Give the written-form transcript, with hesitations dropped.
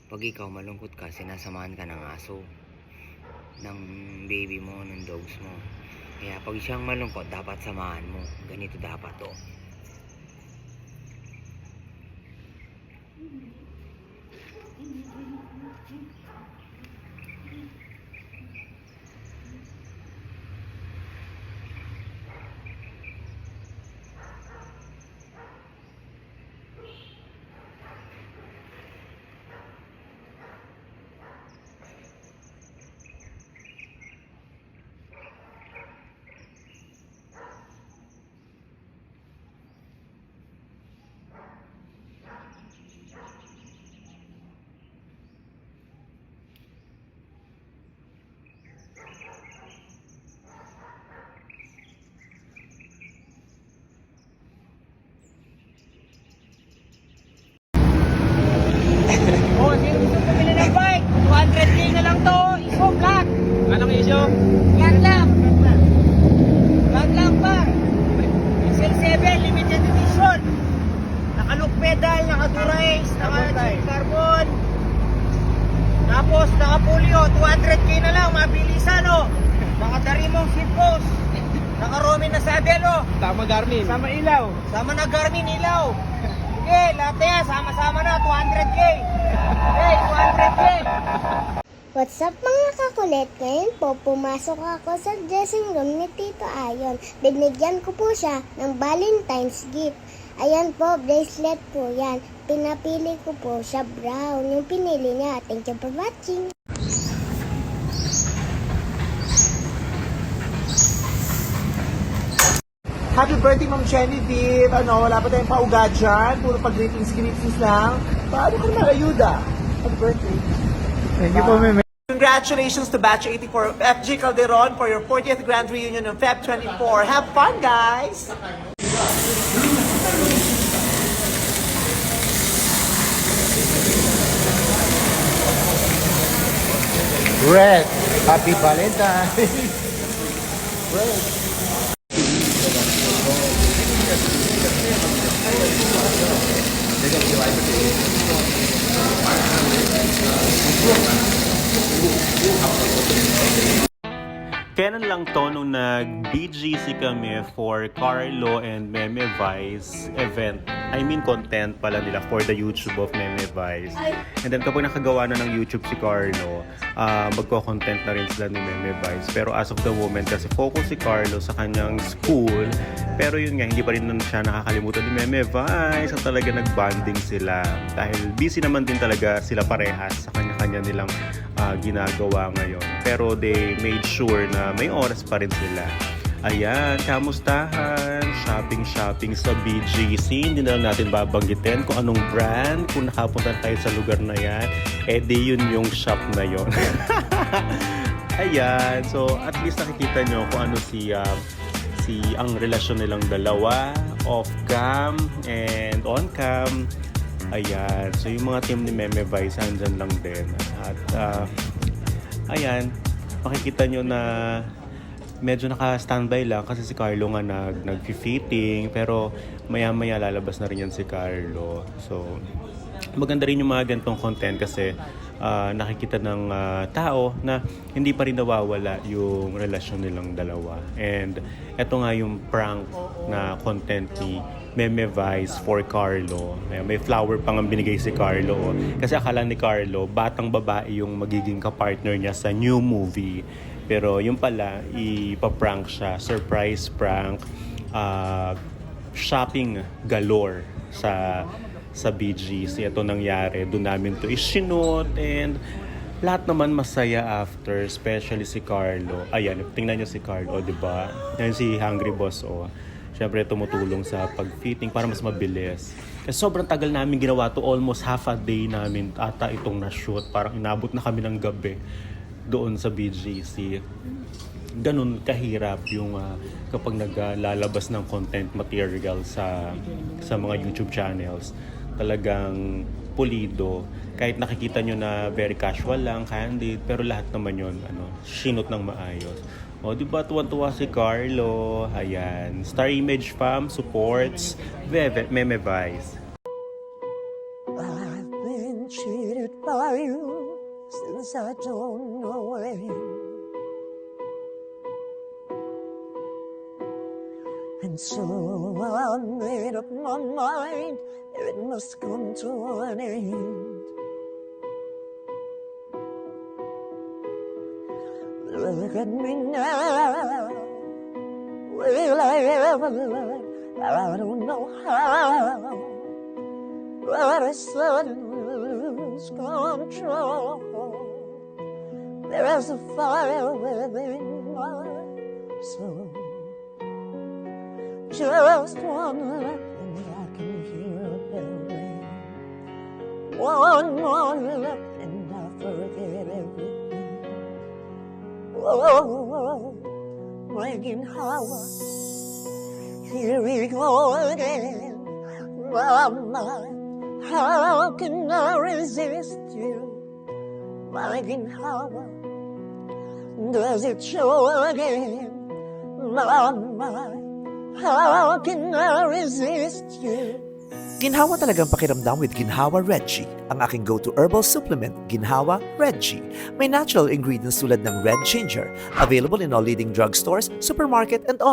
Pag ikaw malungkot ka, sinasamahan ka ng aso, ng baby mo, ng dogs mo. Kaya pag siyang malungkot, dapat samahan mo. Ganito dapat to. Oh, sino gusto bumili ng bike? 200k na lang to. Issue black. Anong issue? Black lang. Black lang pa. XL7 limited edition. Naka-look pedal, naka-durace, naka-carbon. Tapos naka-polio, 200k na lang, mabilisan oh. Naka-Darimong seat post. Naka-Romin na saddle oh. Tama Garmin. Sama ilaw. Sama na Garmin ilaw. Sige, lahat na yan, sama-sama na, 200k. Hey, 200k. What's up mga kakulit? Ngayon po, pumasok ako sa dressing room ni Tito Ayon. Binigyan ko po siya ng Valentine's gift. Ayan po, bracelet po yan. Pinapili ko po siya brown. Yung pinili niya. Thank you for watching. Happy birthday, Ma'am Genevieve. Wala pa tayong pauga dyan. Puro pag-greetings lang. Paano ka naman ayuda? Happy birthday. Thank you po, Meme. Congratulations to Batch 84 of FG Calderon for your 40th Grand Reunion on Feb 24. Have fun, guys! Red, happy Valentine's. Red. Kailan lang to nung nag-BGC kami for Carlo and Meme Vice event. I mean content pala nila for the YouTube of Meme Vice. And then kapag nakagawa na ng YouTube si Carlo, magko-content na rin sila ni Meme Vice. Pero as of the moment kasi focus si Carlo sa kanyang school. Pero yun nga, hindi pa rin nun siya nakakalimutan ni Meme Vice at talaga nag-bonding sila. Dahil busy naman din talaga sila parehas sa kanya-kanya nilang ginagawa ngayon. Pero they made sure na may oras pa rin sila. Ayan, kamustahan? Shopping sa BGC. Hindi na lang natin babanggitin kung anong brand. Kung nakapunta kayo sa lugar na yan, di yun yung shop na yon. Ayan, so at least nakikita nyo kung ano ang relasyon nilang dalawa, off-cam and on-cam. Ayan, so yung mga team ni Meme Vice andyan lang din. At ayan, makikita nyo na medyo naka-standby lang kasi si Carlo nga nag-fitting, pero maya-maya lalabas na rin yan si Carlo. So maganda rin yung mga ganitong content kasi nakikita ng tao na hindi pa rin nawawala yung relasyon nilang dalawa. And eto nga yung prank na content ni Meme Vice for Carlo. May flower pang ang binigay si Carlo. Kasi akala ni Carlo, batang babae yung magiging kapartner niya sa new movie. Pero yung pala, ipaprank siya. Surprise prank. Shopping galore sa BGC. Ito nangyari. Doon namin to isinot and lahat naman masaya after, especially si Carlo. Ayan, tingnan niyo si Carlo, di ba? Yan si Hungry Boss, oh. Siyempre tumutulong sa pag-fitting para mas mabilis. Kasi sobrang tagal namin ginawa to, almost half a day namin ata itong na-shoot. Parang inabot na kami ng gabi doon sa BGC. Ganun kahirap yung kapag naglalabas ng content material sa mga YouTube channels. Talagang pulido. Kahit nakikita nyo na very casual lang, candid, pero lahat naman yun, sinot ng maayos. O, di ba tuwan-tuwa si Carlo? Ayan. Star Image Fam supports Meme Vice. I've been cheated by you since I don't know when. And so I made up my mind, it must come to an end. Look at me now, will I ever learn? I don't know how, but I suddenly lose control. There is a fire within my soul. Just one look and I can hear a bell ring. One more look and I forget everything. Whoa, breaking Howard. Here we go again. Mama, how can I resist you? Breaking Howard. Does it show again? Mama, how can I resist you? Ginhawa talagang pakiramdam with Ginhawa Red G, ang aking go-to herbal supplement, Ginhawa Red G. May natural ingredients tulad ng red ginger, available in all leading drugstores, supermarket, and on